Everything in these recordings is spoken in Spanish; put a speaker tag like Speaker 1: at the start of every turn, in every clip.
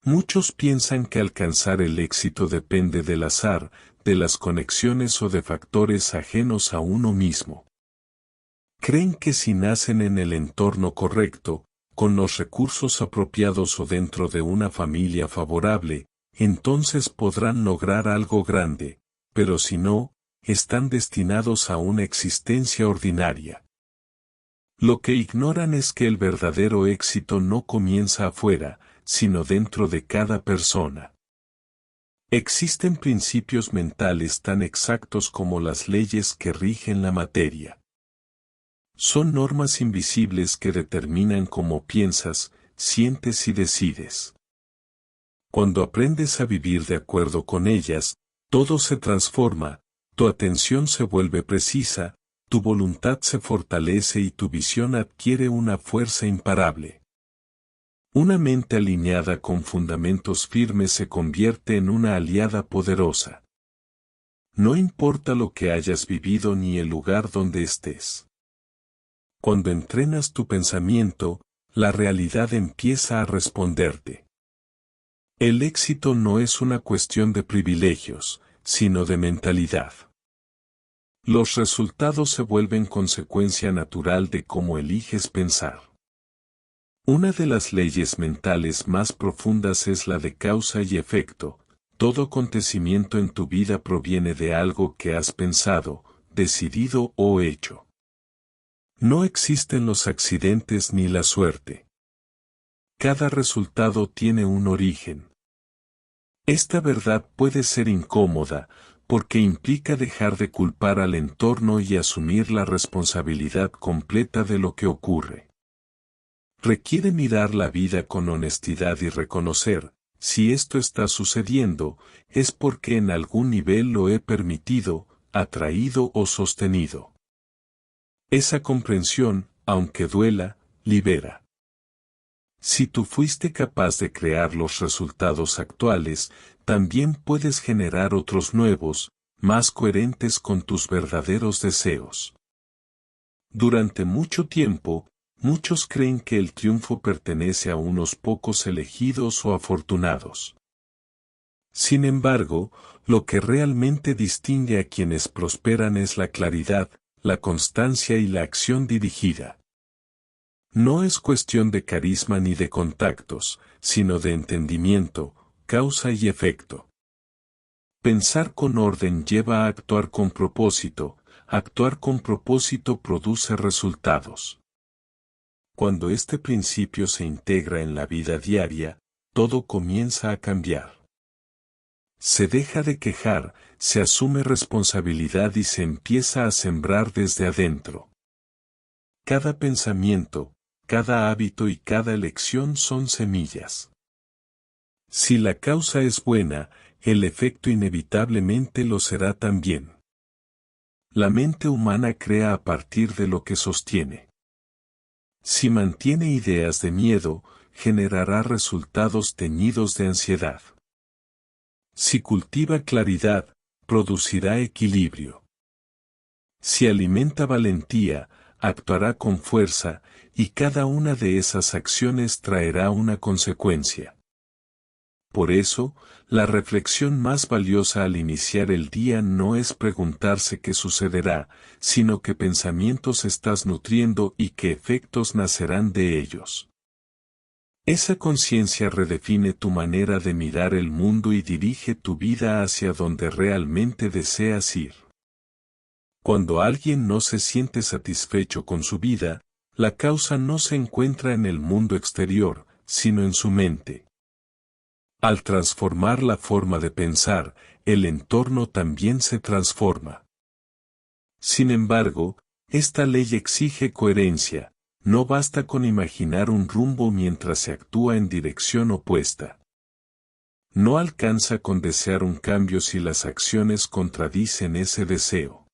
Speaker 1: Muchos piensan que alcanzar el éxito depende del azar, de las conexiones o de factores ajenos a uno mismo. Creen que si nacen en el entorno correcto, con los recursos apropiados o dentro de una familia favorable, entonces podrán lograr algo grande, pero si no, están destinados a una existencia ordinaria. Lo que ignoran es que el verdadero éxito no comienza afuera, sino dentro de cada persona. Existen principios mentales tan exactos como las leyes que rigen la materia. Son normas invisibles que determinan cómo piensas, sientes y decides. Cuando aprendes a vivir de acuerdo con ellas, todo se transforma, tu atención se vuelve precisa, tu voluntad se fortalece y tu visión adquiere una fuerza imparable. Una mente alineada con fundamentos firmes se convierte en una aliada poderosa. No importa lo que hayas vivido ni el lugar donde estés. Cuando entrenas tu pensamiento, la realidad empieza a responderte. El éxito no es una cuestión de privilegios, sino de mentalidad. Los resultados se vuelven consecuencia natural de cómo eliges pensar. Una de las leyes mentales más profundas es la de causa y efecto. Todo acontecimiento en tu vida proviene de algo que has pensado, decidido o hecho. No existen los accidentes ni la suerte. Cada resultado tiene un origen. Esta verdad puede ser incómoda, porque implica dejar de culpar al entorno y asumir la responsabilidad completa de lo que ocurre. Requiere mirar la vida con honestidad y reconocer, si esto está sucediendo, es porque en algún nivel lo he permitido, atraído o sostenido. Esa comprensión, aunque duela, libera. Si tú fuiste capaz de crear los resultados actuales, también puedes generar otros nuevos, más coherentes con tus verdaderos deseos. Durante mucho tiempo, muchos creen que el triunfo pertenece a unos pocos elegidos o afortunados. Sin embargo, lo que realmente distingue a quienes prosperan es la claridad, la constancia y la acción dirigida. No es cuestión de carisma ni de contactos, sino de entendimiento, causa y efecto. Pensar con orden lleva a actuar con propósito produce resultados. Cuando este principio se integra en la vida diaria, todo comienza a cambiar. Se deja de quejar, se asume responsabilidad y se empieza a sembrar desde adentro. Cada pensamiento, cada hábito y cada elección son semillas. Si la causa es buena, el efecto inevitablemente lo será también. La mente humana crea a partir de lo que sostiene. Si mantiene ideas de miedo, generará resultados teñidos de ansiedad. Si cultiva claridad, producirá equilibrio. Si alimenta valentía, actuará con fuerza, y cada una de esas acciones traerá una consecuencia. Por eso, la reflexión más valiosa al iniciar el día no es preguntarse qué sucederá, sino qué pensamientos estás nutriendo y qué efectos nacerán de ellos. Esa conciencia redefine tu manera de mirar el mundo y dirige tu vida hacia donde realmente deseas ir. Cuando alguien no se siente satisfecho con su vida, la causa no se encuentra en el mundo exterior, sino en su mente. Al transformar la forma de pensar, el entorno también se transforma. Sin embargo, esta ley exige coherencia, no basta con imaginar un rumbo mientras se actúa en dirección opuesta. No alcanza con desear un cambio si las acciones contradicen ese deseo.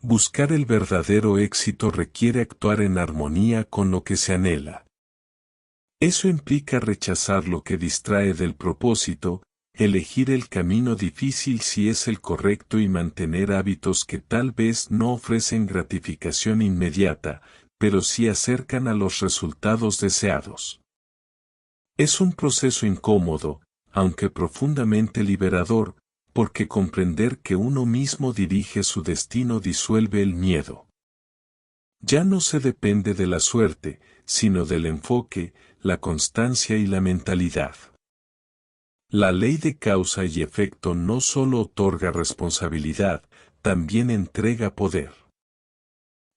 Speaker 1: Buscar el verdadero éxito requiere actuar en armonía con lo que se anhela. Eso implica rechazar lo que distrae del propósito, elegir el camino difícil si es el correcto y mantener hábitos que tal vez no ofrecen gratificación inmediata, pero sí acercan a los resultados deseados. Es un proceso incómodo, aunque profundamente liberador, porque comprender que uno mismo dirige su destino disuelve el miedo. Ya no se depende de la suerte, sino del enfoque, la constancia y la mentalidad. La ley de causa y efecto no solo otorga responsabilidad, también entrega poder.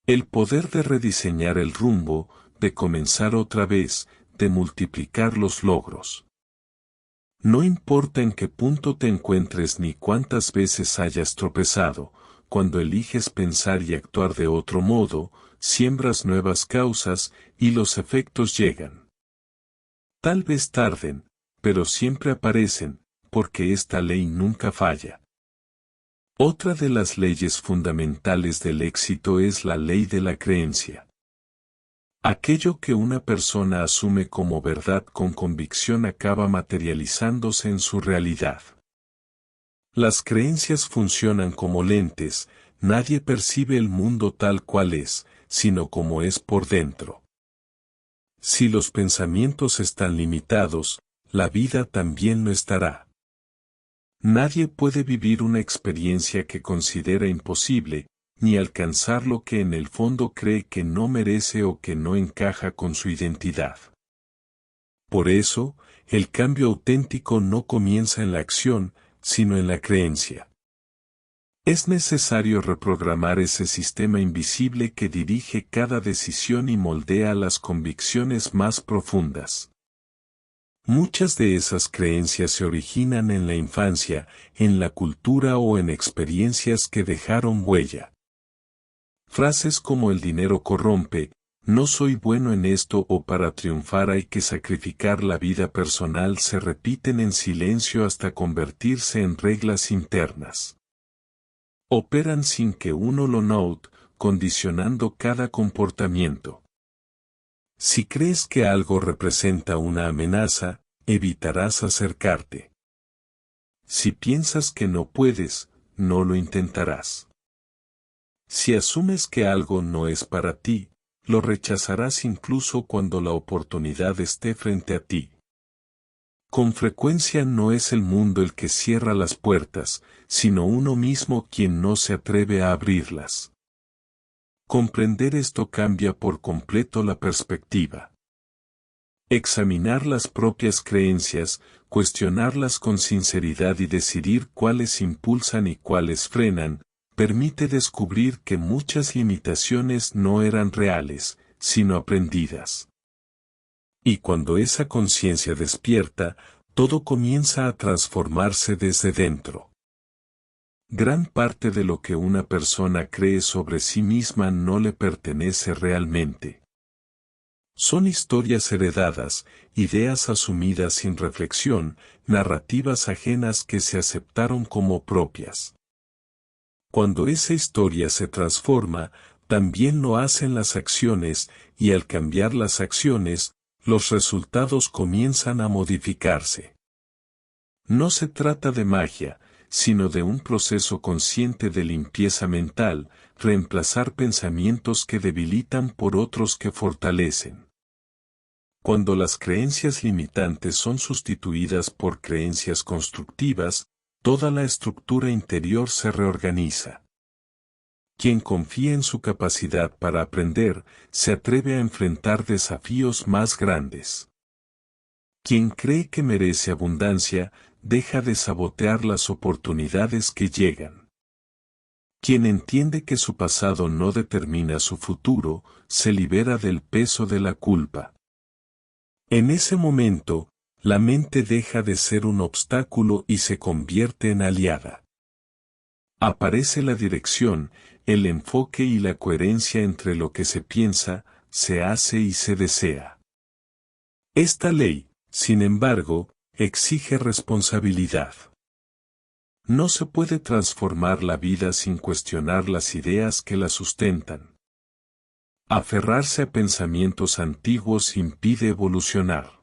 Speaker 1: El poder de rediseñar el rumbo, de comenzar otra vez, de multiplicar los logros. No importa en qué punto te encuentres ni cuántas veces hayas tropezado, cuando eliges pensar y actuar de otro modo, siembras nuevas causas y los efectos llegan. Tal vez tarden, pero siempre aparecen, porque esta ley nunca falla. Otra de las leyes fundamentales del éxito es la ley de la creencia. Aquello que una persona asume como verdad con convicción acaba materializándose en su realidad. Las creencias funcionan como lentes, nadie percibe el mundo tal cual es, sino como es por dentro. Si los pensamientos están limitados, la vida también lo estará. Nadie puede vivir una experiencia que considera imposible, ni alcanzar lo que en el fondo cree que no merece o que no encaja con su identidad. Por eso, el cambio auténtico no comienza en la acción, sino en la creencia. Es necesario reprogramar ese sistema invisible que dirige cada decisión y moldea las convicciones más profundas. Muchas de esas creencias se originan en la infancia, en la cultura o en experiencias que dejaron huella. Frases como el dinero corrompe, no soy bueno en esto o para triunfar hay que sacrificar la vida personal se repiten en silencio hasta convertirse en reglas internas. Operan sin que uno lo note, condicionando cada comportamiento. Si crees que algo representa una amenaza, evitarás acercarte. Si piensas que no puedes, no lo intentarás. Si asumes que algo no es para ti, lo rechazarás incluso cuando la oportunidad esté frente a ti. Con frecuencia no es el mundo el que cierra las puertas, sino uno mismo quien no se atreve a abrirlas. Comprender esto cambia por completo la perspectiva. Examinar las propias creencias, cuestionarlas con sinceridad y decidir cuáles impulsan y cuáles frenan, permite descubrir que muchas limitaciones no eran reales, sino aprendidas. Y cuando esa conciencia despierta, todo comienza a transformarse desde dentro. Gran parte de lo que una persona cree sobre sí misma no le pertenece realmente. Son historias heredadas, ideas asumidas sin reflexión, narrativas ajenas que se aceptaron como propias. Cuando esa historia se transforma, también lo hacen las acciones, y al cambiar las acciones, los resultados comienzan a modificarse. No se trata de magia, sino de un proceso consciente de limpieza mental, reemplazar pensamientos que debilitan por otros que fortalecen. Cuando las creencias limitantes son sustituidas por creencias constructivas, toda la estructura interior se reorganiza. Quien confía en su capacidad para aprender, se atreve a enfrentar desafíos más grandes. Quien cree que merece abundancia, deja de sabotear las oportunidades que llegan. Quien entiende que su pasado no determina su futuro, se libera del peso de la culpa. En ese momento, la mente deja de ser un obstáculo y se convierte en aliada. Aparece la dirección, el enfoque y la coherencia entre lo que se piensa, se hace y se desea. Esta ley, sin embargo, exige responsabilidad. No se puede transformar la vida sin cuestionar las ideas que la sustentan. Aferrarse a pensamientos antiguos impide evolucionar.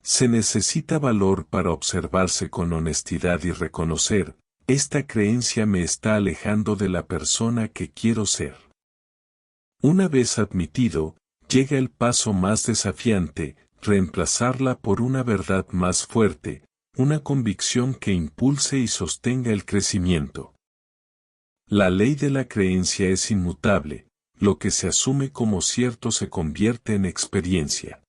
Speaker 1: Se necesita valor para observarse con honestidad y reconocer, esta creencia me está alejando de la persona que quiero ser. Una vez admitido, llega el paso más desafiante, reemplazarla por una verdad más fuerte, una convicción que impulse y sostenga el crecimiento. La ley de la creencia es inmutable, lo que se asume como cierto se convierte en experiencia.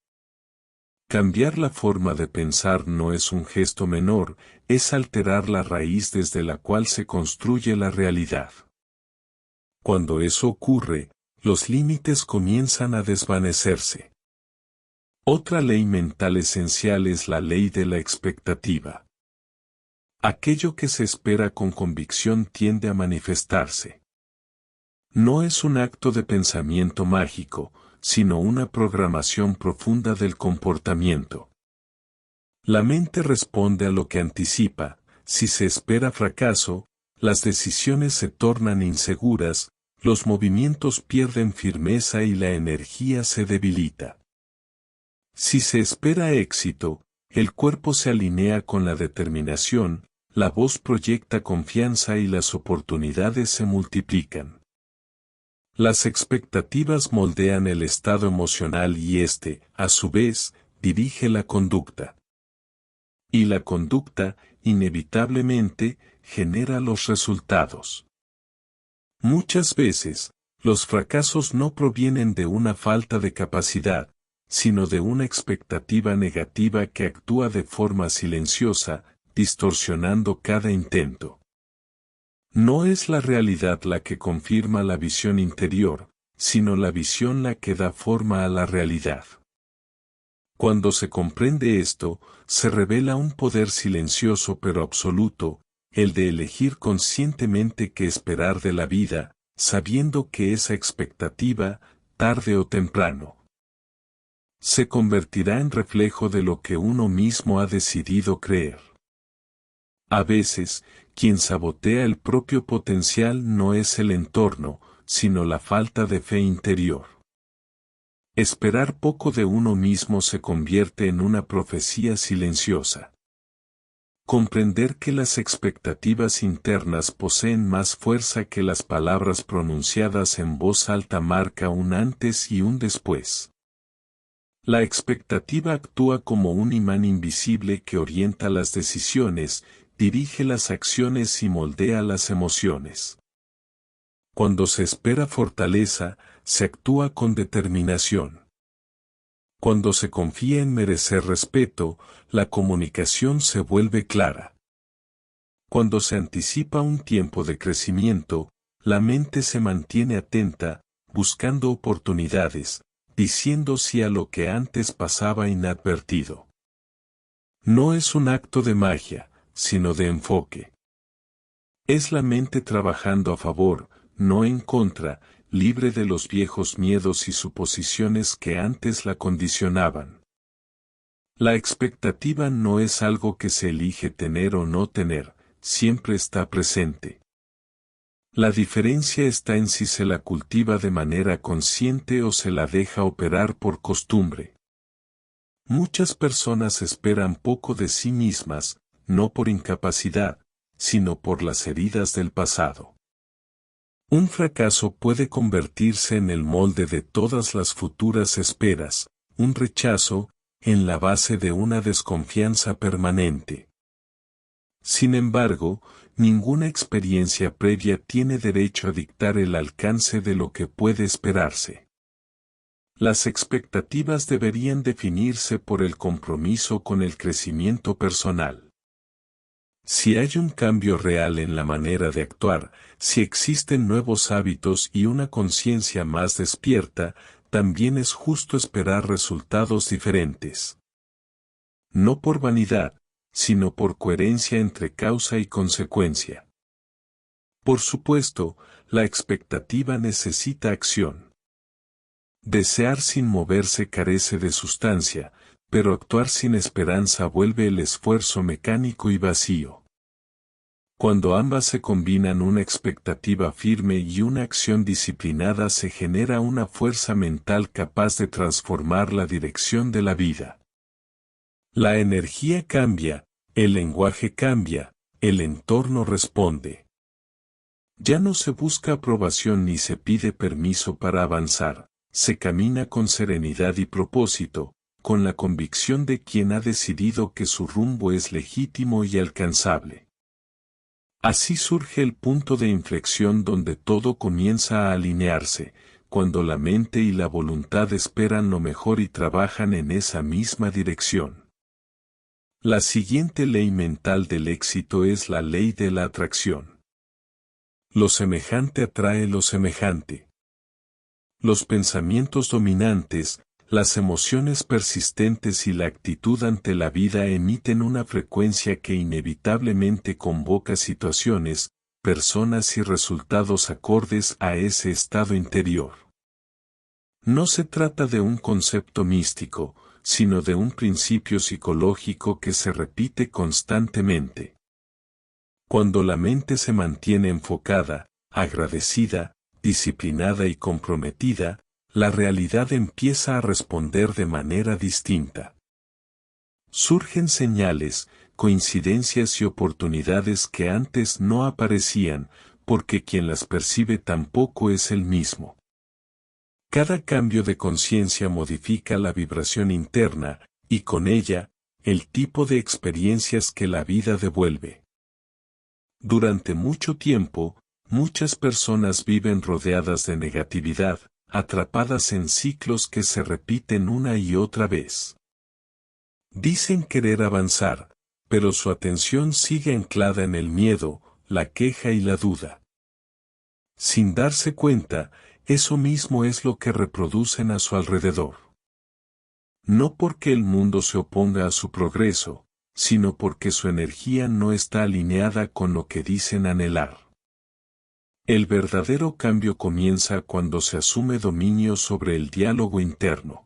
Speaker 1: Cambiar la forma de pensar no es un gesto menor, es alterar la raíz desde la cual se construye la realidad. Cuando eso ocurre, los límites comienzan a desvanecerse. Otra ley mental esencial es la ley de la expectativa. Aquello que se espera con convicción tiende a manifestarse. No es un acto de pensamiento mágico, sino una programación profunda del comportamiento. La mente responde a lo que anticipa. Si se espera fracaso, las decisiones se tornan inseguras, los movimientos pierden firmeza y la energía se debilita. Si se espera éxito, el cuerpo se alinea con la determinación, la voz proyecta confianza y las oportunidades se multiplican. Las expectativas moldean el estado emocional y este, a su vez, dirige la conducta. Y la conducta, inevitablemente, genera los resultados. Muchas veces, los fracasos no provienen de una falta de capacidad, sino de una expectativa negativa que actúa de forma silenciosa, distorsionando cada intento. No es la realidad la que confirma la visión interior, sino la visión la que da forma a la realidad. Cuando se comprende esto, se revela un poder silencioso pero absoluto, el de elegir conscientemente qué esperar de la vida, sabiendo que esa expectativa, tarde o temprano, se convertirá en reflejo de lo que uno mismo ha decidido creer. A veces, quien sabotea el propio potencial no es el entorno, sino la falta de fe interior. Esperar poco de uno mismo se convierte en una profecía silenciosa. Comprender que las expectativas internas poseen más fuerza que las palabras pronunciadas en voz alta marca un antes y un después. La expectativa actúa como un imán invisible que orienta las decisiones, dirige las acciones y moldea las emociones. Cuando se espera fortaleza, se actúa con determinación. Cuando se confía en merecer respeto, la comunicación se vuelve clara. Cuando se anticipa un tiempo de crecimiento, la mente se mantiene atenta, buscando oportunidades, diciendo sí a lo que antes pasaba inadvertido. No es un acto de magia, sino de enfoque. Es la mente trabajando a favor, no en contra, libre de los viejos miedos y suposiciones que antes la condicionaban. La expectativa no es algo que se elige tener o no tener, siempre está presente. La diferencia está en si se la cultiva de manera consciente o se la deja operar por costumbre. Muchas personas esperan poco de sí mismas, no por incapacidad, sino por las heridas del pasado. Un fracaso puede convertirse en el molde de todas las futuras esperas, un rechazo, en la base de una desconfianza permanente. Sin embargo, ninguna experiencia previa tiene derecho a dictar el alcance de lo que puede esperarse. Las expectativas deberían definirse por el compromiso con el crecimiento personal. Si hay un cambio real en la manera de actuar, si existen nuevos hábitos y una conciencia más despierta, también es justo esperar resultados diferentes. No por vanidad, sino por coherencia entre causa y consecuencia. Por supuesto, la expectativa necesita acción. Desear sin moverse carece de sustancia, pero actuar sin esperanza vuelve el esfuerzo mecánico y vacío. Cuando ambas se combinan, una expectativa firme y una acción disciplinada, se genera una fuerza mental capaz de transformar la dirección de la vida. La energía cambia, el lenguaje cambia, el entorno responde. Ya no se busca aprobación ni se pide permiso para avanzar, se camina con serenidad y propósito, con la convicción de quien ha decidido que su rumbo es legítimo y alcanzable. Así surge el punto de inflexión donde todo comienza a alinearse, cuando la mente y la voluntad esperan lo mejor y trabajan en esa misma dirección. La siguiente ley mental del éxito es la ley de la atracción. Lo semejante atrae lo semejante. Los pensamientos dominantes, las emociones persistentes y la actitud ante la vida emiten una frecuencia que inevitablemente convoca situaciones, personas y resultados acordes a ese estado interior. No se trata de un concepto místico, sino de un principio psicológico que se repite constantemente. Cuando la mente se mantiene enfocada, agradecida, disciplinada y comprometida, la realidad empieza a responder de manera distinta. Surgen señales, coincidencias y oportunidades que antes no aparecían, porque quien las percibe tampoco es el mismo. Cada cambio de conciencia modifica la vibración interna, y con ella, el tipo de experiencias que la vida devuelve. Durante mucho tiempo, muchas personas viven rodeadas de negatividad, atrapadas en ciclos que se repiten una y otra vez. Dicen querer avanzar, pero su atención sigue anclada en el miedo, la queja y la duda. Sin darse cuenta, eso mismo es lo que reproducen a su alrededor. No porque el mundo se oponga a su progreso, sino porque su energía no está alineada con lo que dicen anhelar. El verdadero cambio comienza cuando se asume dominio sobre el diálogo interno.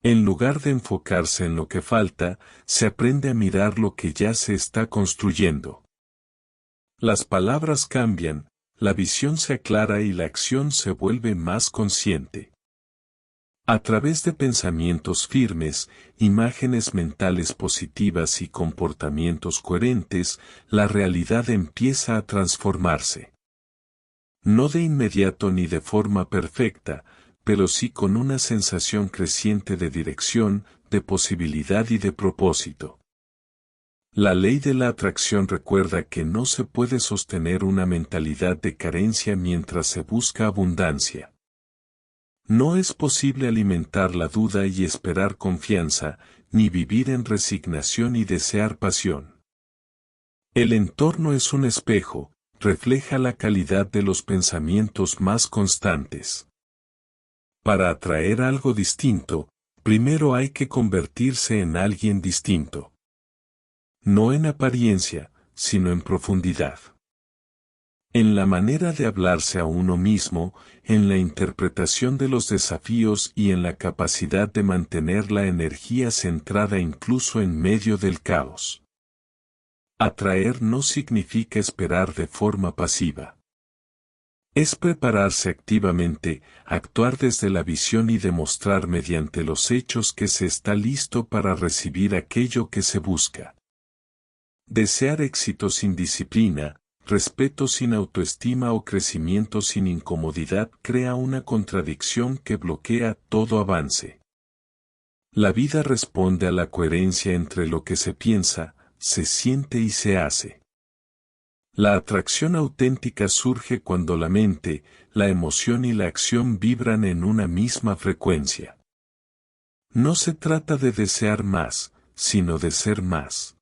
Speaker 1: En lugar de enfocarse en lo que falta, se aprende a mirar lo que ya se está construyendo. Las palabras cambian, la visión se aclara y la acción se vuelve más consciente. A través de pensamientos firmes, imágenes mentales positivas y comportamientos coherentes, la realidad empieza a transformarse. No de inmediato ni de forma perfecta, pero sí con una sensación creciente de dirección, de posibilidad y de propósito. La ley de la atracción recuerda que no se puede sostener una mentalidad de carencia mientras se busca abundancia. No es posible alimentar la duda y esperar confianza, ni vivir en resignación y desear pasión. El entorno es un espejo, refleja la calidad de los pensamientos más constantes. Para atraer algo distinto, primero hay que convertirse en alguien distinto. No en apariencia, sino en profundidad. En la manera de hablarse a uno mismo, en la interpretación de los desafíos y en la capacidad de mantener la energía centrada incluso en medio del caos. Atraer no significa esperar de forma pasiva. Es prepararse activamente, actuar desde la visión y demostrar mediante los hechos que se está listo para recibir aquello que se busca. Desear éxito sin disciplina, respeto sin autoestima o crecimiento sin incomodidad crea una contradicción que bloquea todo avance. La vida responde a la coherencia entre lo que se piensa, se siente y se hace. La atracción auténtica surge cuando la mente, la emoción y la acción vibran en una misma frecuencia. No se trata de desear más, sino de ser más.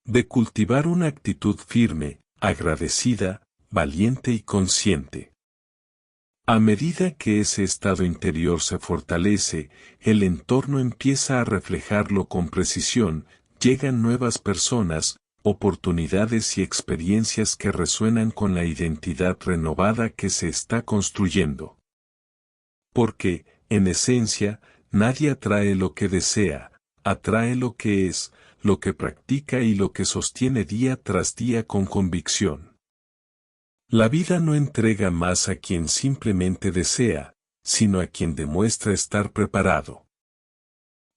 Speaker 1: De cultivar una actitud firme, agradecida, valiente y consciente. A medida que ese estado interior se fortalece, el entorno empieza a reflejarlo con precisión, llegan nuevas personas, oportunidades y experiencias que resuenan con la identidad renovada que se está construyendo. Porque, en esencia, nadie atrae lo que desea, atrae lo que es, lo que practica y lo que sostiene día tras día con convicción. La vida no entrega más a quien simplemente desea, sino a quien demuestra estar preparado.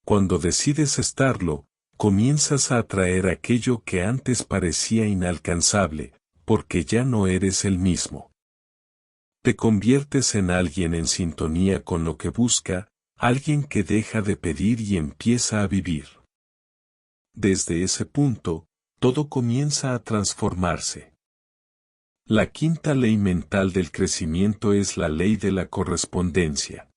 Speaker 1: Cuando decides estarlo, comienzas a atraer aquello que antes parecía inalcanzable, porque ya no eres el mismo. Te conviertes en alguien en sintonía con lo que busca, alguien que deja de pedir y empieza a vivir. Desde ese punto, todo comienza a transformarse. La quinta ley mental del crecimiento es la ley de la correspondencia.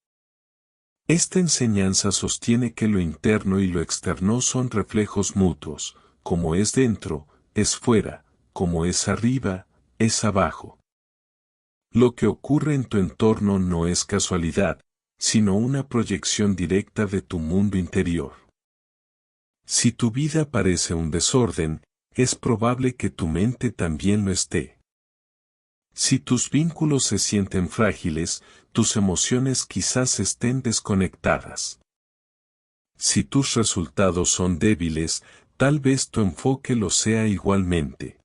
Speaker 1: Esta enseñanza sostiene que lo interno y lo externo son reflejos mutuos, como es dentro, es fuera, como es arriba, es abajo. Lo que ocurre en tu entorno no es casualidad, sino una proyección directa de tu mundo interior. Si tu vida parece un desorden, es probable que tu mente también lo esté. Si tus vínculos se sienten frágiles, tus emociones quizás estén desconectadas. Si tus resultados son débiles, tal vez tu enfoque lo sea igualmente.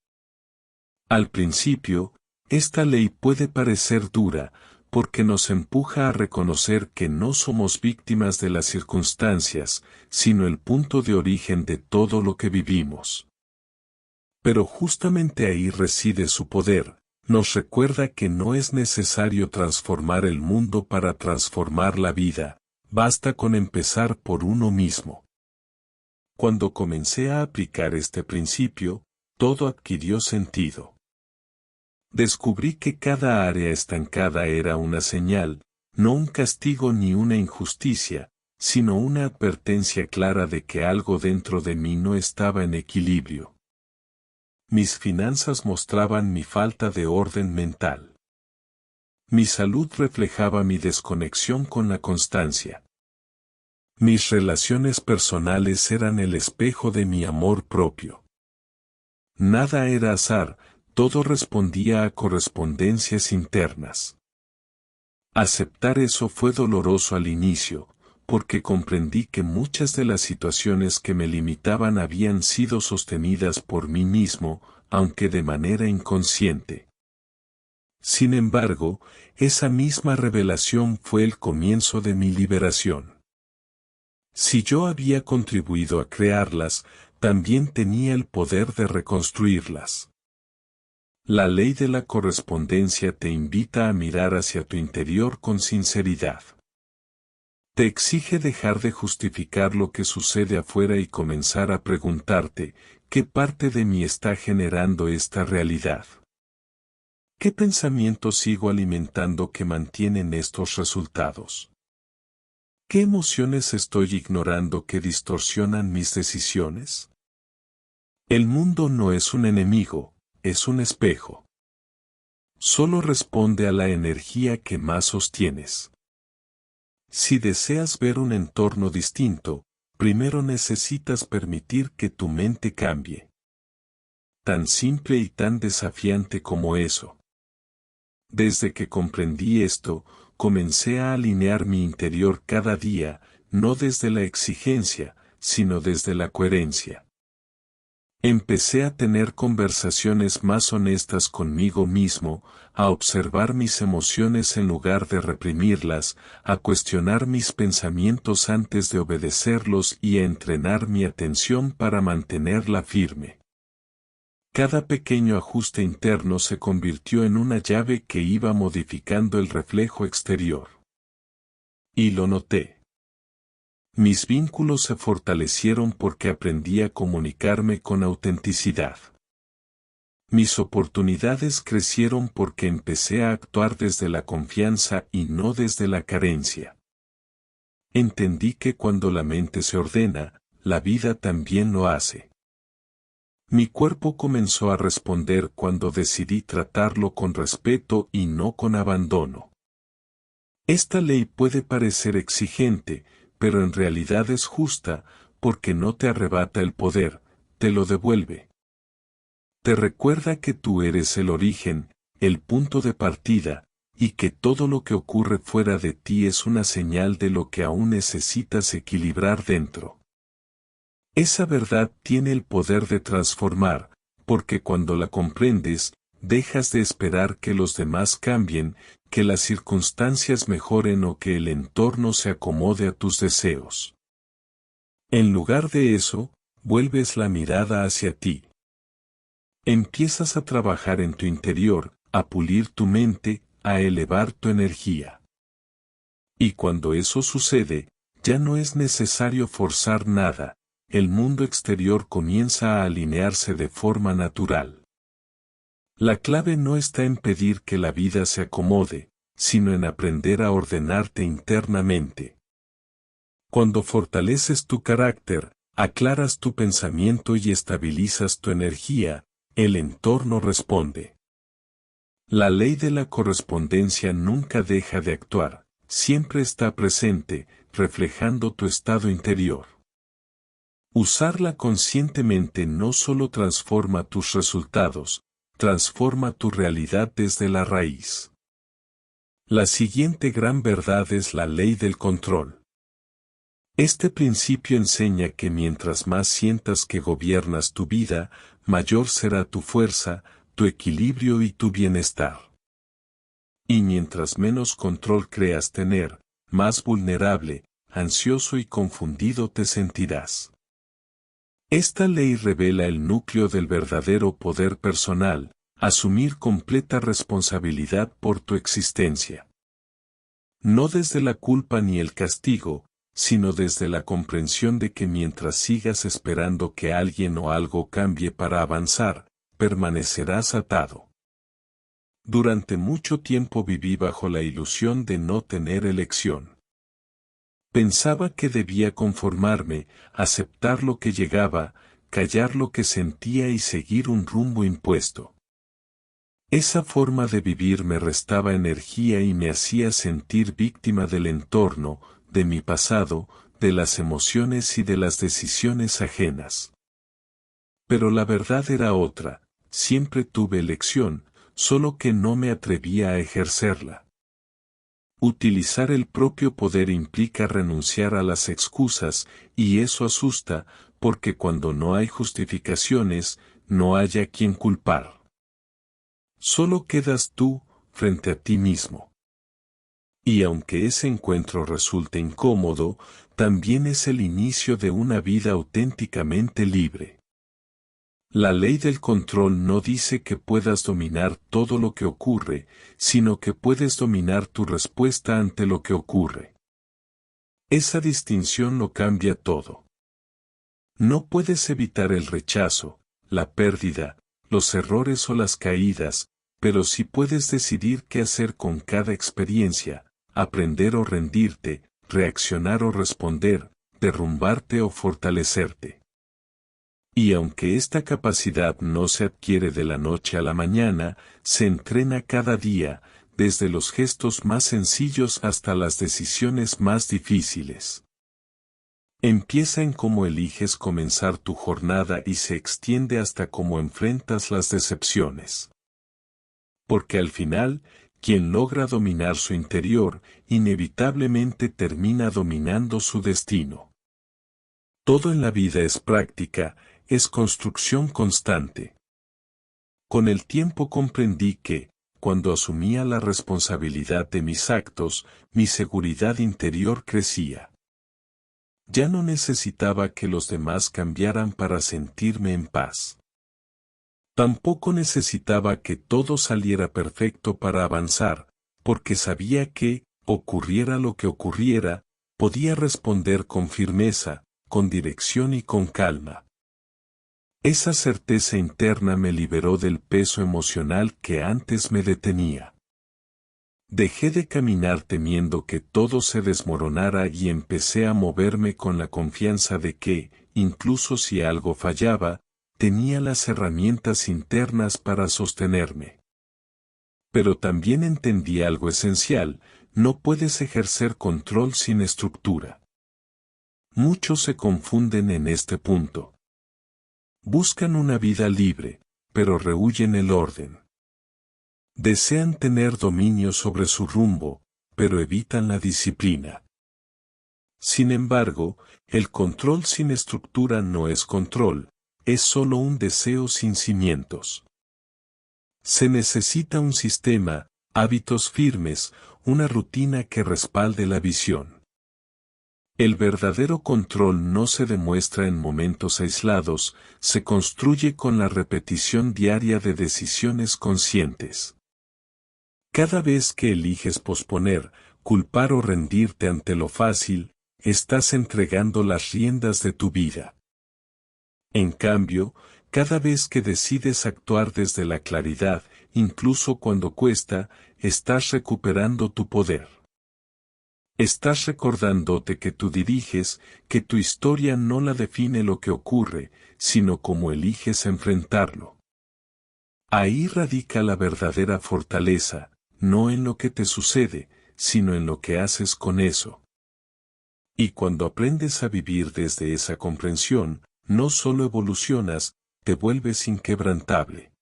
Speaker 1: Al principio, esta ley puede parecer dura, porque nos empuja a reconocer que no somos víctimas de las circunstancias, sino el punto de origen de todo lo que vivimos. Pero justamente ahí reside su poder. Nos recuerda que no es necesario transformar el mundo para transformar la vida, basta con empezar por uno mismo. Cuando comencé a aplicar este principio, todo adquirió sentido. Descubrí que cada área estancada era una señal, no un castigo ni una injusticia, sino una advertencia clara de que algo dentro de mí no estaba en equilibrio. Mis finanzas mostraban mi falta de orden mental. Mi salud reflejaba mi desconexión con la constancia. Mis relaciones personales eran el espejo de mi amor propio. Nada era azar, todo respondía a correspondencias internas. Aceptar eso fue doloroso al inicio, porque comprendí que muchas de las situaciones que me limitaban habían sido sostenidas por mí mismo, aunque de manera inconsciente. Sin embargo, esa misma revelación fue el comienzo de mi liberación. Si yo había contribuido a crearlas, también tenía el poder de reconstruirlas. La ley de la correspondencia te invita a mirar hacia tu interior con sinceridad. Te exige dejar de justificar lo que sucede afuera y comenzar a preguntarte, ¿qué parte de mí está generando esta realidad? ¿Qué pensamientos sigo alimentando que mantienen estos resultados? ¿Qué emociones estoy ignorando que distorsionan mis decisiones? El mundo no es un enemigo, es un espejo. Solo responde a la energía que más sostienes. Si deseas ver un entorno distinto, primero necesitas permitir que tu mente cambie. Tan simple y tan desafiante como eso. Desde que comprendí esto, comencé a alinear mi interior cada día, no desde la exigencia, sino desde la coherencia. Empecé a tener conversaciones más honestas conmigo mismo, a observar mis emociones en lugar de reprimirlas, a cuestionar mis pensamientos antes de obedecerlos y a entrenar mi atención para mantenerla firme. Cada pequeño ajuste interno se convirtió en una llave que iba modificando el reflejo exterior. Y lo noté. Mis vínculos se fortalecieron porque aprendí a comunicarme con autenticidad. Mis oportunidades crecieron porque empecé a actuar desde la confianza y no desde la carencia. Entendí que cuando la mente se ordena, la vida también lo hace. Mi cuerpo comenzó a responder cuando decidí tratarlo con respeto y no con abandono. Esta ley puede parecer exigente, pero en realidad es justa, porque no te arrebata el poder, te lo devuelve. Te recuerda que tú eres el origen, el punto de partida, y que todo lo que ocurre fuera de ti es una señal de lo que aún necesitas equilibrar dentro. Esa verdad tiene el poder de transformar, porque cuando la comprendes, dejas de esperar que los demás cambien, que las circunstancias mejoren o que el entorno se acomode a tus deseos. En lugar de eso, vuelves la mirada hacia ti. Empiezas a trabajar en tu interior, a pulir tu mente, a elevar tu energía. Y cuando eso sucede, Ya no es necesario forzar nada, el mundo exterior comienza a alinearse de forma natural. La clave no está en pedir que la vida se acomode, sino en aprender a ordenarte internamente. Cuando fortaleces tu carácter, aclaras tu pensamiento y estabilizas tu energía, el entorno responde. La ley de la correspondencia nunca deja de actuar, siempre está presente, reflejando tu estado interior. Usarla conscientemente no solo transforma tus resultados, transforma tu realidad desde la raíz. La siguiente gran verdad es la ley del control. Este principio enseña que mientras más sientas que gobiernas tu vida, mayor será tu fuerza, tu equilibrio y tu bienestar. Y mientras menos control creas tener, más vulnerable, ansioso y confundido te sentirás. Esta ley revela el núcleo del verdadero poder personal, asumir completa responsabilidad por tu existencia. No desde la culpa ni el castigo, sino desde la comprensión de que mientras sigas esperando que alguien o algo cambie para avanzar, permanecerás atado. Durante mucho tiempo viví bajo la ilusión de no tener elección. Pensaba que debía conformarme, aceptar lo que llegaba, callar lo que sentía y seguir un rumbo impuesto. Esa forma de vivir me restaba energía y me hacía sentir víctima del entorno, de mi pasado, de las emociones y de las decisiones ajenas. Pero la verdad era otra, siempre tuve elección, solo que no me atrevía a ejercerla. Utilizar el propio poder implica renunciar a las excusas, y eso asusta, porque cuando no hay justificaciones, no hay a quien culpar. Solo quedas tú, frente a ti mismo. Y aunque ese encuentro resulte incómodo, también es el inicio de una vida auténticamente libre. La ley del control no dice que puedas dominar todo lo que ocurre, sino que puedes dominar tu respuesta ante lo que ocurre. Esa distinción lo cambia todo. No puedes evitar el rechazo, la pérdida, los errores o las caídas, pero sí puedes decidir qué hacer con cada experiencia, aprender o rendirte, reaccionar o responder, derrumbarte o fortalecerte. Y aunque esta capacidad no se adquiere de la noche a la mañana, se entrena cada día, desde los gestos más sencillos hasta las decisiones más difíciles. Empieza en cómo eliges comenzar tu jornada y se extiende hasta cómo enfrentas las decepciones. Porque al final, quien logra dominar su interior, inevitablemente termina dominando su destino. Todo en la vida es práctica, es construcción constante. Con el tiempo comprendí que, cuando asumía la responsabilidad de mis actos, mi seguridad interior crecía. Ya no necesitaba que los demás cambiaran para sentirme en paz. Tampoco necesitaba que todo saliera perfecto para avanzar, porque sabía que, ocurriera lo que ocurriera, podía responder con firmeza, con dirección y con calma. Esa certeza interna me liberó del peso emocional que antes me detenía. Dejé de caminar temiendo que todo se desmoronara y empecé a moverme con la confianza de que, incluso si algo fallaba, tenía las herramientas internas para sostenerme. Pero también entendí algo esencial, no puedes ejercer control sin estructura. Muchos se confunden en este punto. Buscan una vida libre, pero rehúyen el orden. Desean tener dominio sobre su rumbo, pero evitan la disciplina. Sin embargo, el control sin estructura no es control, es solo un deseo sin cimientos. Se necesita un sistema, hábitos firmes, una rutina que respalde la visión. El verdadero control no se demuestra en momentos aislados, se construye con la repetición diaria de decisiones conscientes. Cada vez que eliges posponer, culpar o rendirte ante lo fácil, estás entregando las riendas de tu vida. En cambio, cada vez que decides actuar desde la claridad, incluso cuando cuesta, estás recuperando tu poder. Estás recordándote que tú diriges, que tu historia no la define lo que ocurre, sino cómo eliges enfrentarlo. Ahí radica la verdadera fortaleza, no en lo que te sucede, sino en lo que haces con eso. Y cuando aprendes a vivir desde esa comprensión, no solo evolucionas, te vuelves inquebrantable.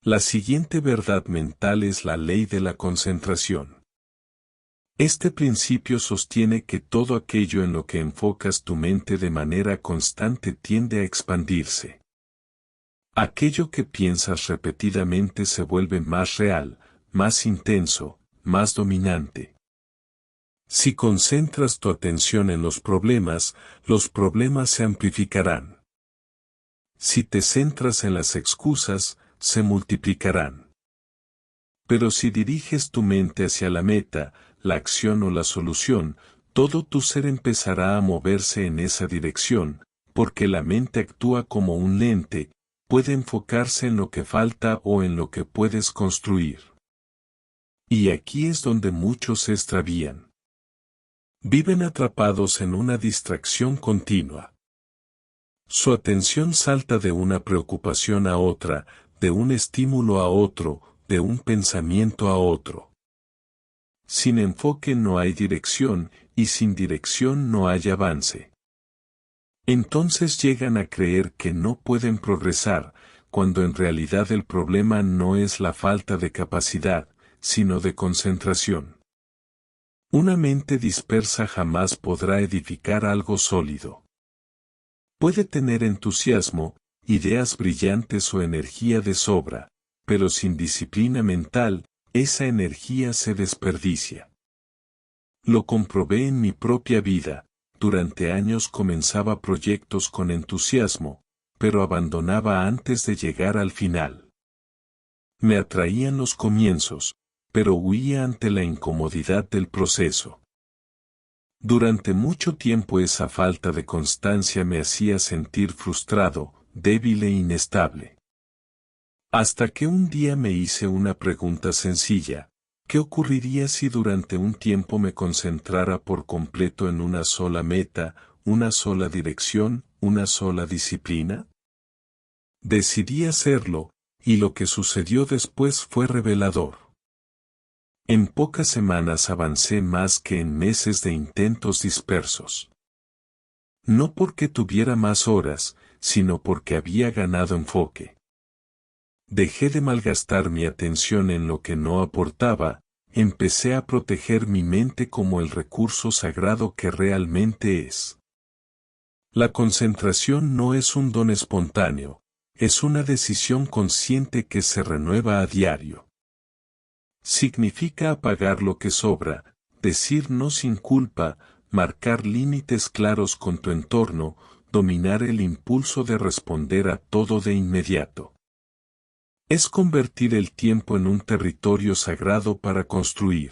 Speaker 1: La siguiente verdad mental es la ley de la concentración. Este principio sostiene que todo aquello en lo que enfocas tu mente de manera constante tiende a expandirse. Aquello que piensas repetidamente se vuelve más real, más intenso, más dominante. Si concentras tu atención en los problemas se amplificarán. Si te centras en las excusas, se multiplicarán. Pero si diriges tu mente hacia la meta, la acción o la solución, todo tu ser empezará a moverse en esa dirección, porque la mente actúa como un lente, puede enfocarse en lo que falta o en lo que puedes construir. Y aquí es donde muchos se extravían. Viven atrapados en una distracción continua. Su atención salta de una preocupación a otra, de un estímulo a otro, de un pensamiento a otro. Sin enfoque no hay dirección, y sin dirección no hay avance. Entonces llegan a creer que no pueden progresar, cuando en realidad el problema no es la falta de capacidad, sino de concentración. Una mente dispersa jamás podrá edificar algo sólido. Puede tener entusiasmo, ideas brillantes o energía de sobra, pero sin disciplina mental, esa energía se desperdicia. Lo comprobé en mi propia vida, durante años comenzaba proyectos con entusiasmo, pero abandonaba antes de llegar al final. Me atraían los comienzos, pero huía ante la incomodidad del proceso. Durante mucho tiempo esa falta de constancia me hacía sentir frustrado, débil e inestable. Hasta que un día me hice una pregunta sencilla: ¿qué ocurriría si durante un tiempo me concentrara por completo en una sola meta, una sola dirección, una sola disciplina? Decidí hacerlo, y lo que sucedió después fue revelador. En pocas semanas avancé más que en meses de intentos dispersos. No porque tuviera más horas, sino porque había ganado enfoque. Dejé de malgastar mi atención en lo que no aportaba, empecé a proteger mi mente como el recurso sagrado que realmente es. La concentración no es un don espontáneo, es una decisión consciente que se renueva a diario. Significa apagar lo que sobra, decir no sin culpa, marcar límites claros con tu entorno, dominar el impulso de responder a todo de inmediato. Es convertir el tiempo en un territorio sagrado para construir.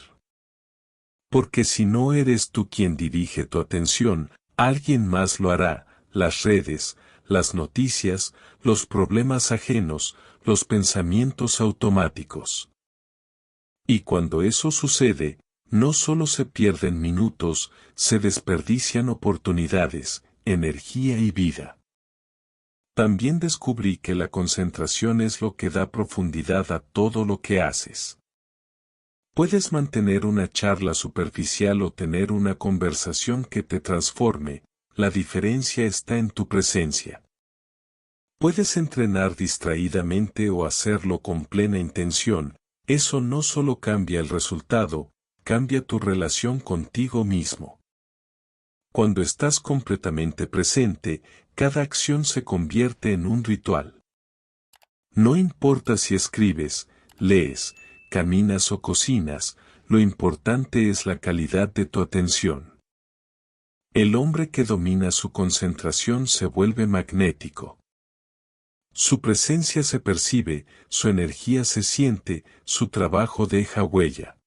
Speaker 1: Porque si no eres tú quien dirige tu atención, alguien más lo hará: las redes, las noticias, los problemas ajenos, los pensamientos automáticos. Y cuando eso sucede, no solo se pierden minutos, se desperdician oportunidades, energía y vida. También descubrí que la concentración es lo que da profundidad a todo lo que haces. Puedes mantener una charla superficial o tener una conversación que te transforme, la diferencia está en tu presencia. Puedes entrenar distraídamente o hacerlo con plena intención. Eso no solo cambia el resultado, cambia tu relación contigo mismo. Cuando estás completamente presente, cada acción se convierte en un ritual. No importa si escribes, lees, caminas o cocinas, lo importante es la calidad de tu atención. El hombre que domina su concentración se vuelve magnético. Su presencia se percibe, su energía se siente, su trabajo deja huella.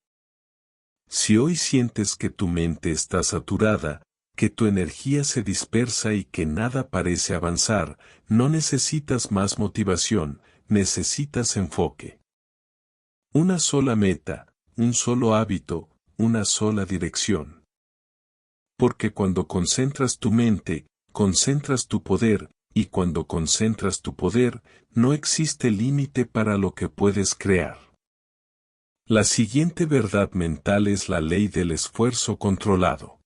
Speaker 1: Si hoy sientes que tu mente está saturada, que tu energía se dispersa y que nada parece avanzar, no necesitas más motivación, necesitas enfoque. Una sola meta, un solo hábito, una sola dirección. Porque cuando concentras tu mente, concentras tu poder, y cuando concentras tu poder, no existe límite para lo que puedes crear. La siguiente verdad mental es la ley del esfuerzo controlado.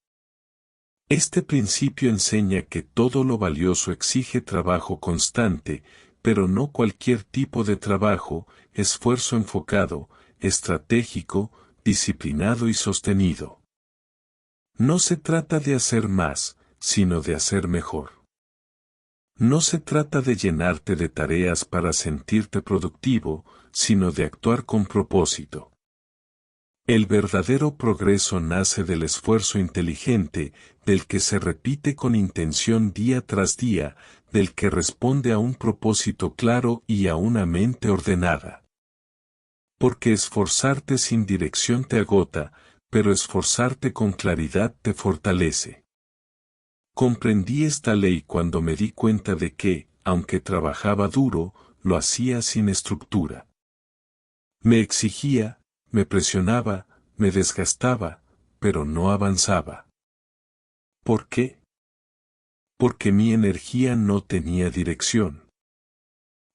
Speaker 1: Este principio enseña que todo lo valioso exige trabajo constante, pero no cualquier tipo de trabajo, esfuerzo enfocado, estratégico, disciplinado y sostenido. No se trata de hacer más, sino de hacer mejor. No se trata de llenarte de tareas para sentirte productivo, sino de actuar con propósito. El verdadero progreso nace del esfuerzo inteligente, del que se repite con intención día tras día, del que responde a un propósito claro y a una mente ordenada. Porque esforzarte sin dirección te agota, pero esforzarte con claridad te fortalece. Comprendí esta ley cuando me di cuenta de que, aunque trabajaba duro, lo hacía sin estructura. Me exigía, me presionaba, me desgastaba, pero no avanzaba. ¿Por qué? Porque mi energía no tenía dirección.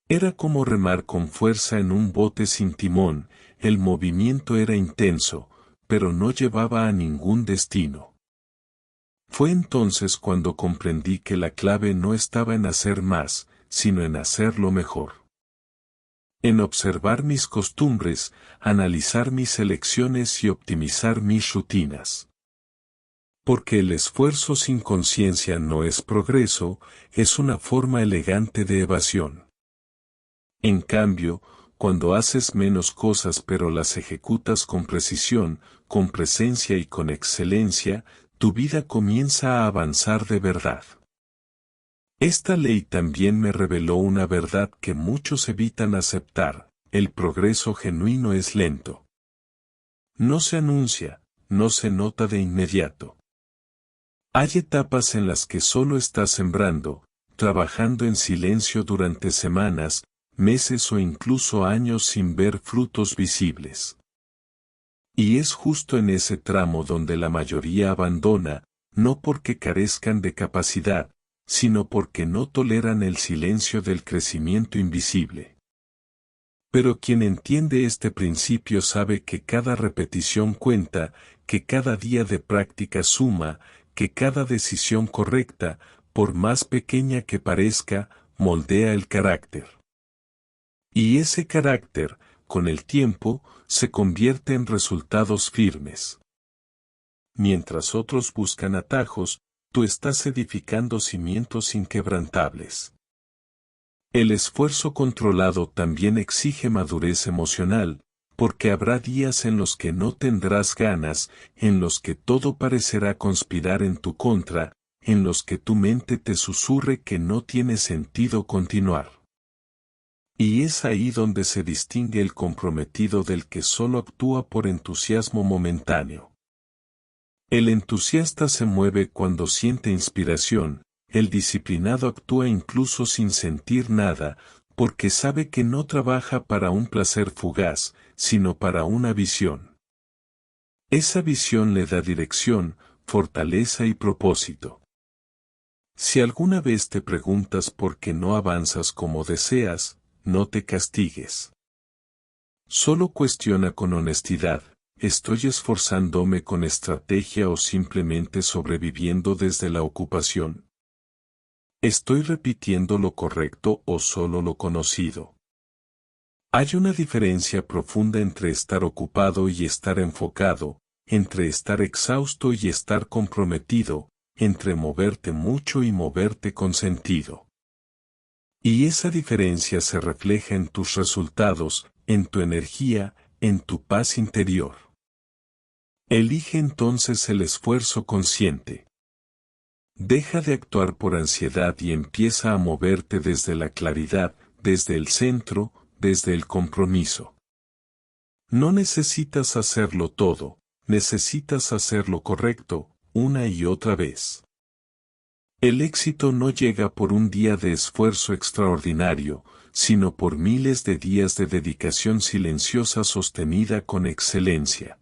Speaker 1: Era como remar con fuerza en un bote sin timón, el movimiento era intenso, pero no llevaba a ningún destino. Fue entonces cuando comprendí que la clave no estaba en hacer más, sino en hacerlo mejor. En observar mis costumbres, analizar mis elecciones y optimizar mis rutinas. Porque el esfuerzo sin conciencia no es progreso, es una forma elegante de evasión. En cambio, cuando haces menos cosas pero las ejecutas con precisión, con presencia y con excelencia, tu vida comienza a avanzar de verdad. Esta ley también me reveló una verdad que muchos evitan aceptar: el progreso genuino es lento. No se anuncia, no se nota de inmediato. Hay etapas en las que solo estás sembrando, trabajando en silencio durante semanas, meses o incluso años sin ver frutos visibles. Y es justo en ese tramo donde la mayoría abandona, no porque carezcan de capacidad, sino porque no toleran el silencio del crecimiento invisible. Pero quien entiende este principio sabe que cada repetición cuenta, que cada día de práctica suma, que cada decisión correcta, por más pequeña que parezca, moldea el carácter. Y ese carácter, con el tiempo, se convierte en resultados firmes. Mientras otros buscan atajos, tú estás edificando cimientos inquebrantables. El esfuerzo controlado también exige madurez emocional, porque habrá días en los que no tendrás ganas, en los que todo parecerá conspirar en tu contra, en los que tu mente te susurre que no tiene sentido continuar. Y es ahí donde se distingue el comprometido del que solo actúa por entusiasmo momentáneo. El entusiasta se mueve cuando siente inspiración, el disciplinado actúa incluso sin sentir nada, porque sabe que no trabaja para un placer fugaz, sino para una visión. Esa visión le da dirección, fortaleza y propósito. Si alguna vez te preguntas por qué no avanzas como deseas, no te castigues. Solo cuestiona con honestidad: ¿estoy esforzándome con estrategia o simplemente sobreviviendo desde la ocupación? ¿Estoy repitiendo lo correcto o solo lo conocido? Hay una diferencia profunda entre estar ocupado y estar enfocado, entre estar exhausto y estar comprometido, entre moverte mucho y moverte con sentido. Y esa diferencia se refleja en tus resultados, en tu energía, en tu paz interior. Elige entonces el esfuerzo consciente. Deja de actuar por ansiedad y empieza a moverte desde la claridad, desde el centro, desde el compromiso. No necesitas hacerlo todo, necesitas hacerlo correcto, una y otra vez. El éxito no llega por un día de esfuerzo extraordinario, sino por miles de días de dedicación silenciosa sostenida con excelencia.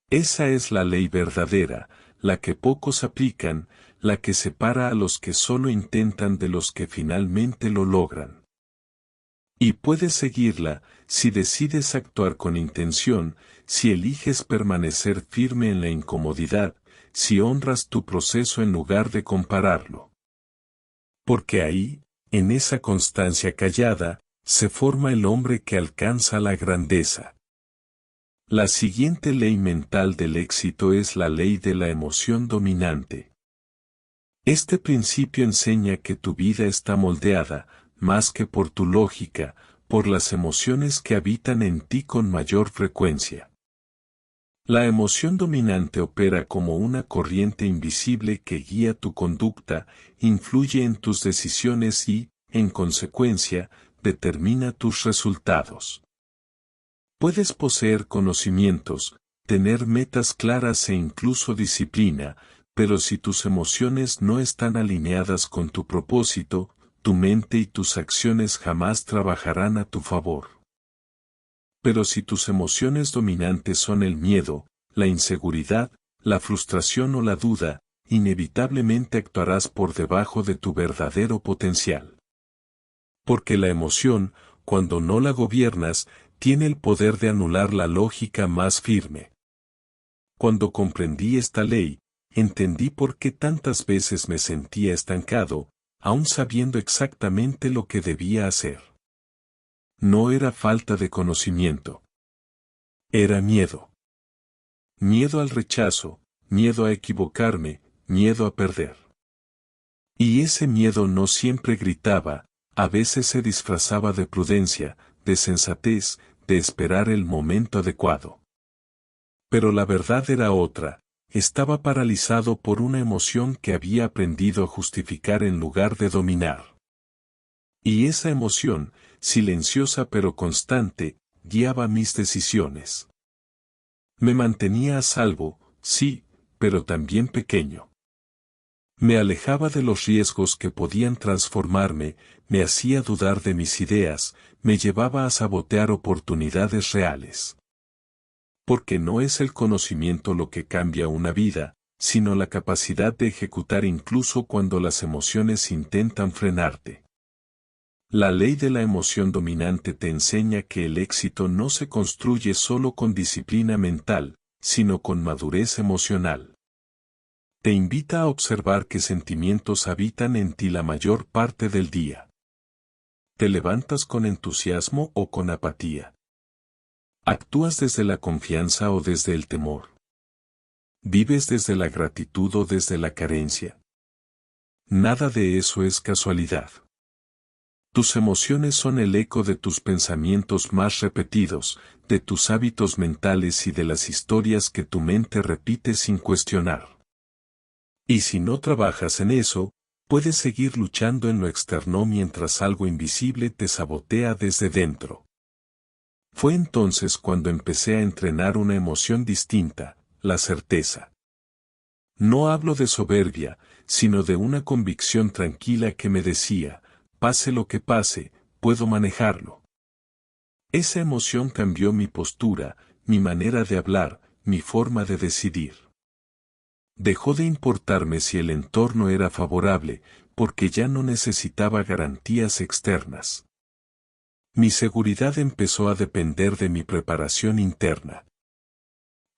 Speaker 1: Esa es la ley verdadera, la que pocos aplican, la que separa a los que solo intentan de los que finalmente lo logran. Y puedes seguirla, si decides actuar con intención, si eliges permanecer firme en la incomodidad, si honras tu proceso en lugar de compararlo. Porque ahí, en esa constancia callada, se forma el hombre que alcanza la grandeza. La siguiente ley mental del éxito es la ley de la emoción dominante. Este principio enseña que tu vida está moldeada, más que por tu lógica, por las emociones que habitan en ti con mayor frecuencia. La emoción dominante opera como una corriente invisible que guía tu conducta, influye en tus decisiones y, en consecuencia, determina tus resultados. Puedes poseer conocimientos, tener metas claras e incluso disciplina, pero si tus emociones no están alineadas con tu propósito, tu mente y tus acciones jamás trabajarán a tu favor. Pero si tus emociones dominantes son el miedo, la inseguridad, la frustración o la duda, inevitablemente actuarás por debajo de tu verdadero potencial. Porque la emoción, cuando no la gobiernas, tiene el poder de anular la lógica más firme. Cuando comprendí esta ley, entendí por qué tantas veces me sentía estancado, aun sabiendo exactamente lo que debía hacer. No era falta de conocimiento. Era miedo. Miedo al rechazo, miedo a equivocarme, miedo a perder. Y ese miedo no siempre gritaba, a veces se disfrazaba de prudencia, de sensatez, de esperar el momento adecuado. Pero la verdad era otra, estaba paralizado por una emoción que había aprendido a justificar en lugar de dominar. Y esa emoción, silenciosa pero constante, guiaba mis decisiones. Me mantenía a salvo, sí, pero también pequeño. Me alejaba de los riesgos que podían transformarme, me hacía dudar de mis ideas, me llevaba a sabotear oportunidades reales. Porque no es el conocimiento lo que cambia una vida, sino la capacidad de ejecutar incluso cuando las emociones intentan frenarte. La ley de la emoción dominante te enseña que el éxito no se construye solo con disciplina mental, sino con madurez emocional. Te invita a observar qué sentimientos habitan en ti la mayor parte del día. ¿Te levantas con entusiasmo o con apatía? ¿Actúas desde la confianza o desde el temor? ¿Vives desde la gratitud o desde la carencia? Nada de eso es casualidad. Tus emociones son el eco de tus pensamientos más repetidos, de tus hábitos mentales y de las historias que tu mente repite sin cuestionar. Y si no trabajas en eso, puedes seguir luchando en lo externo mientras algo invisible te sabotea desde dentro. Fue entonces cuando empecé a entrenar una emoción distinta, la certeza. No hablo de soberbia, sino de una convicción tranquila que me decía, pase lo que pase, puedo manejarlo. Esa emoción cambió mi postura, mi manera de hablar, mi forma de decidir. Dejó de importarme si el entorno era favorable, porque ya no necesitaba garantías externas. Mi seguridad empezó a depender de mi preparación interna.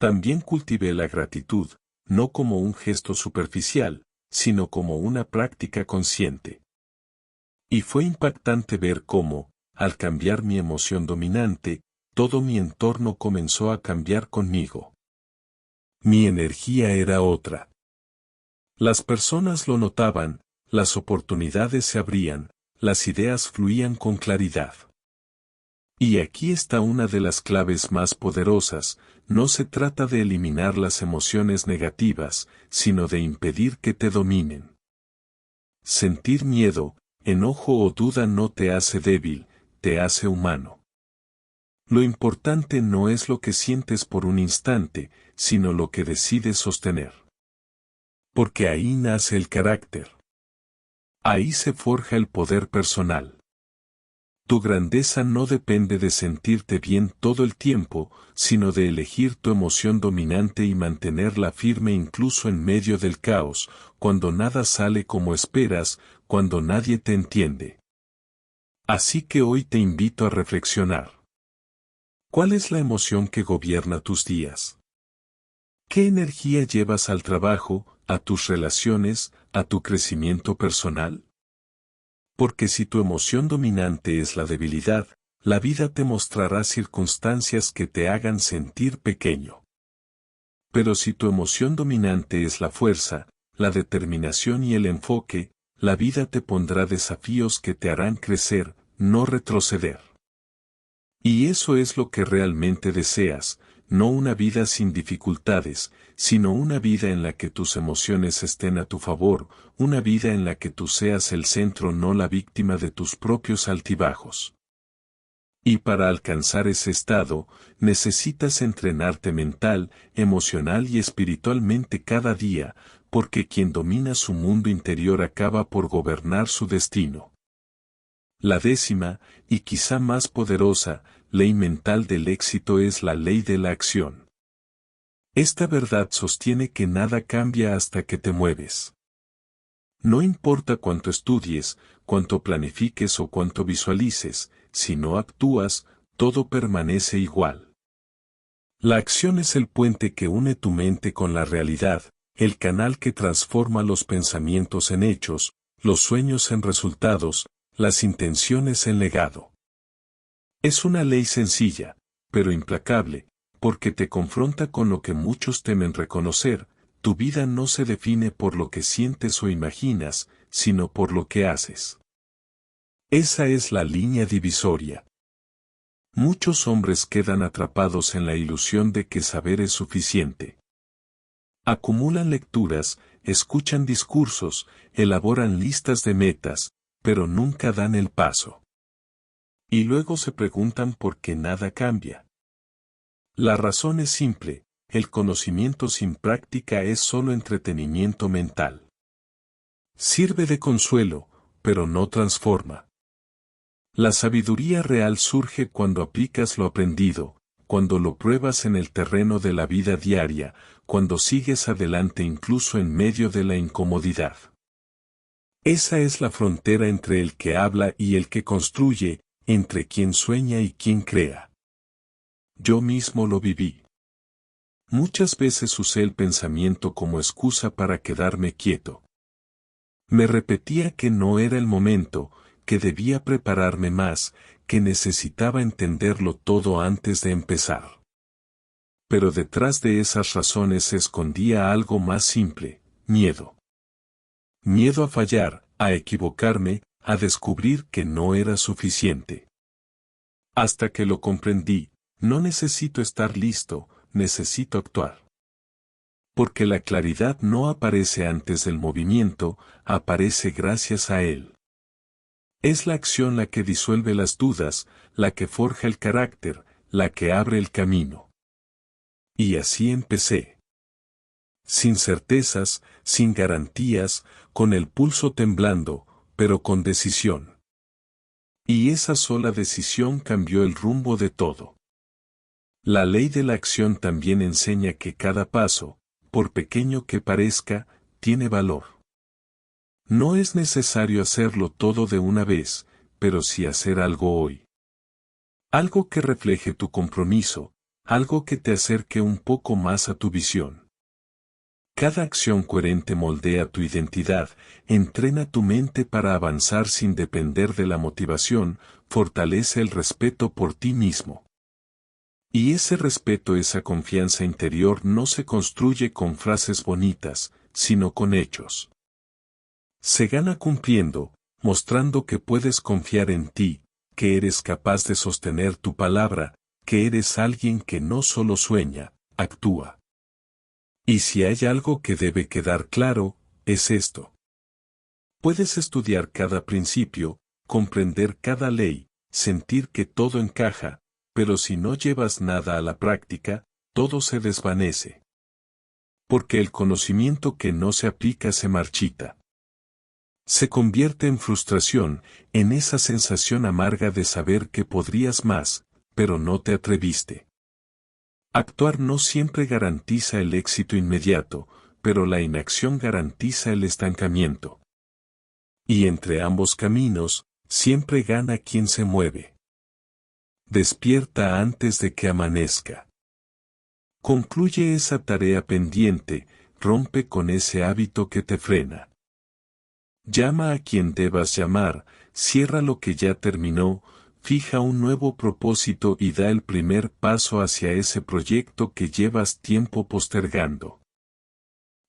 Speaker 1: También cultivé la gratitud, no como un gesto superficial, sino como una práctica consciente. Y fue impactante ver cómo, al cambiar mi emoción dominante, todo mi entorno comenzó a cambiar conmigo. Mi energía era otra. Las personas lo notaban, las oportunidades se abrían, las ideas fluían con claridad. Y aquí está una de las claves más poderosas, no se trata de eliminar las emociones negativas, sino de impedir que te dominen. Sentir miedo, enojo o duda no te hace débil, te hace humano. Lo importante no es lo que sientes por un instante, sino lo que decides sostener. Porque ahí nace el carácter. Ahí se forja el poder personal. Tu grandeza no depende de sentirte bien todo el tiempo, sino de elegir tu emoción dominante y mantenerla firme incluso en medio del caos, cuando nada sale como esperas, cuando nadie te entiende. Así que hoy te invito a reflexionar. ¿Cuál es la emoción que gobierna tus días? ¿Qué energía llevas al trabajo, a tus relaciones, a tu crecimiento personal? Porque si tu emoción dominante es la debilidad, la vida te mostrará circunstancias que te hagan sentir pequeño. Pero si tu emoción dominante es la fuerza, la determinación y el enfoque, la vida te pondrá desafíos que te harán crecer, no retroceder. Y eso es lo que realmente deseas, no una vida sin dificultades, sino una vida en la que tus emociones estén a tu favor, una vida en la que tú seas el centro, no la víctima de tus propios altibajos. Y para alcanzar ese estado, necesitas entrenarte mental, emocional y espiritualmente cada día, porque quien domina su mundo interior acaba por gobernar su destino. La 10ª, y quizá más poderosa, ley mental del éxito es la ley de la acción. Esta verdad sostiene que nada cambia hasta que te mueves. No importa cuánto estudies, cuánto planifiques o cuánto visualices, si no actúas, todo permanece igual. La acción es el puente que une tu mente con la realidad, el canal que transforma los pensamientos en hechos, los sueños en resultados, las intenciones en legado. Es una ley sencilla, pero implacable, porque te confronta con lo que muchos temen reconocer: tu vida no se define por lo que sientes o imaginas, sino por lo que haces. Esa es la línea divisoria. Muchos hombres quedan atrapados en la ilusión de que saber es suficiente. Acumulan lecturas, escuchan discursos, elaboran listas de metas, pero nunca dan el paso. Y luego se preguntan por qué nada cambia. La razón es simple: el conocimiento sin práctica es solo entretenimiento mental. Sirve de consuelo, pero no transforma. La sabiduría real surge cuando aplicas lo aprendido, cuando lo pruebas en el terreno de la vida diaria, cuando sigues adelante incluso en medio de la incomodidad. Esa es la frontera entre el que habla y el que construye, entre quien sueña y quien crea. Yo mismo lo viví. Muchas veces usé el pensamiento como excusa para quedarme quieto. Me repetía que no era el momento, que debía prepararme más, que necesitaba entenderlo todo antes de empezar. Pero detrás de esas razones se escondía algo más simple: miedo. Miedo a fallar, a equivocarme, a descubrir que no era suficiente. Hasta que lo comprendí: no necesito estar listo, necesito actuar. Porque la claridad no aparece antes del movimiento, aparece gracias a él. Es la acción la que disuelve las dudas, la que forja el carácter, la que abre el camino. Y así empecé. Sin certezas, sin garantías, con el pulso temblando, pero con decisión. Y esa sola decisión cambió el rumbo de todo. La ley de la acción también enseña que cada paso, por pequeño que parezca, tiene valor. No es necesario hacerlo todo de una vez, pero sí hacer algo hoy. Algo que refleje tu compromiso, algo que te acerque un poco más a tu visión. Cada acción coherente moldea tu identidad, entrena tu mente para avanzar sin depender de la motivación, fortalece el respeto por ti mismo. Y ese respeto, esa confianza interior no se construye con frases bonitas, sino con hechos. Se gana cumpliendo, mostrando que puedes confiar en ti, que eres capaz de sostener tu palabra, que eres alguien que no solo sueña, actúa. Y si hay algo que debe quedar claro, es esto. Puedes estudiar cada principio, comprender cada ley, sentir que todo encaja, pero si no llevas nada a la práctica, todo se desvanece. Porque el conocimiento que no se aplica se marchita. Se convierte en frustración, en esa sensación amarga de saber que podrías más, pero no te atreviste. Actuar no siempre garantiza el éxito inmediato, pero la inacción garantiza el estancamiento. Y entre ambos caminos, siempre gana quien se mueve. Despierta antes de que amanezca. Concluye esa tarea pendiente, rompe con ese hábito que te frena. Llama a quien debas llamar, cierra lo que ya terminó, fija un nuevo propósito y da el primer paso hacia ese proyecto que llevas tiempo postergando.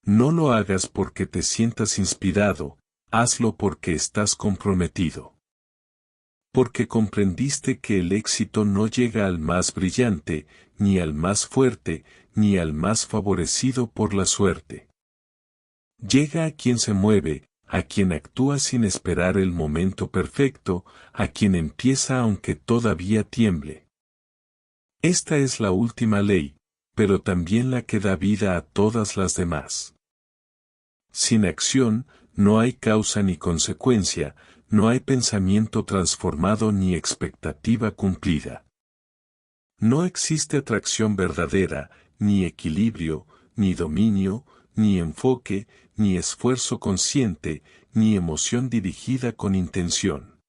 Speaker 1: No lo hagas porque te sientas inspirado, hazlo porque estás comprometido. Porque comprendiste que el éxito no llega al más brillante, ni al más fuerte, ni al más favorecido por la suerte. Llega a quien se mueve, a quien actúa sin esperar el momento perfecto, a quien empieza aunque todavía tiemble. Esta es la última ley, pero también la que da vida a todas las demás. Sin acción, no hay causa ni consecuencia, no hay pensamiento transformado ni expectativa cumplida. No existe atracción verdadera, ni equilibrio, ni dominio, ni enfoque, ni esfuerzo consciente, ni emoción dirigida con intención.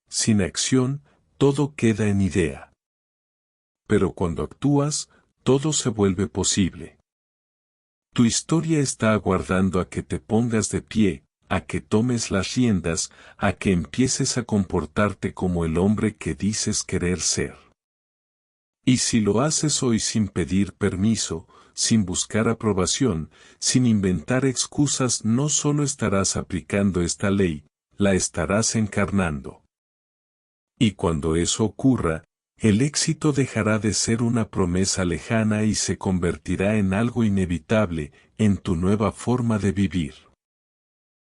Speaker 1: Sin acción, todo queda en idea. Pero cuando actúas, todo se vuelve posible. Tu historia está aguardando a que te pongas de pie, a que tomes las riendas, a que empieces a comportarte como el hombre que dices querer ser. Y si lo haces hoy sin pedir permiso, sin buscar aprobación, sin inventar excusas, no solo estarás aplicando esta ley, la estarás encarnando. Y cuando eso ocurra, el éxito dejará de ser una promesa lejana y se convertirá en algo inevitable, en tu nueva forma de vivir.